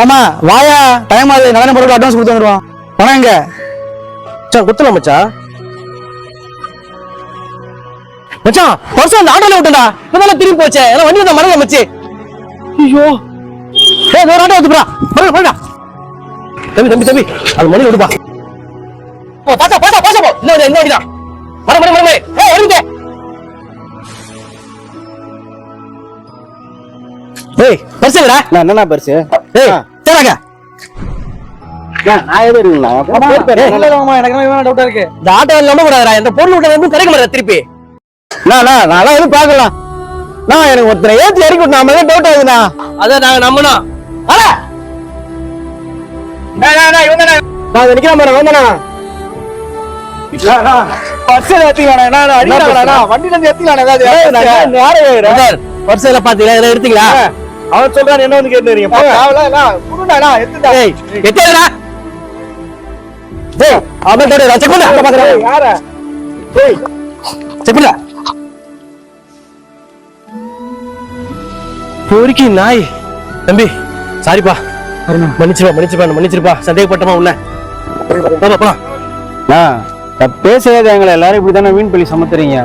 மாமா வாயா, டைம் ஆகுது. கல்யாணம் போட்டு அட்வான்ஸ் கொடுத்து வந்துடுவான். பணம் எங்க? மச்சான் குத்தலாம் மச்சான். மச்சான் பர்ஸ் அந்த ஆட்டோல விட்டா இப்பதான் திரும்பி போச்சே. எல்லாம் வண்டி வந்த மறக்க மச்சி. ஐயோ ஒரு ஆட்டோ வந்துப்பா. பரடா தம்பி தம்பி தம்பி அது மணி விடுப்பா. பாசா பாசா பாசா போ. இந்த வண்டிதான் மர மர மர வருங்க. ஏய் பர்ஸ் எங்கடா? என்னண்ணா பரிசு? ஏய் சரிங்க. நான் எது இருக்குங்களா? எனக்கு டவுட்டா இருக்கு. இந்த ஆட்டோ நம்ப கூடாதுடா. இந்த பொருள் விட்டது எதுவும் கிடைக்க மாட்டேன் திருப்பி. நான் எதுவும் பாக்கலாம். நான் எனக்கு ஒருத்தரை ஏற்றி இறக்கி விட்டு நாம டவுட் ஆகுதுண்ணா. அதான் நாங்க நம்பணும். நான் நிக்கிற மாதிரி வந்தேண்ணா. பர்ஸ் ஏத்திக்கலாண்ணா. அடிக்கலாண்ணா. வண்டியில இருந்து ஏத்திக்கலாண்ணா. ஏதாவது பர்ஸ் எல்லாம் பாத்தீங்களா? இதெல்லாம் எடுத்தீங்களா? அவன் சொல்றான் என்ன வந்து கேட்டுறீங்க? எத்தேடா? டேய் அவன் டேய் செக் பண்ணு. அங்க பாக்குறேன். யார? டேய் செக் பண்ணு. போரிக்கி நாய். தம்பி சாரிப்பா. மன்னிச்சிருப்பா. சந்தேகப்பட்டமா உன்ன. போலாம். பேசாத எங்களை எல்லாரும் இப்படித்தானே வீண் பள்ளி சமத்துறீங்க.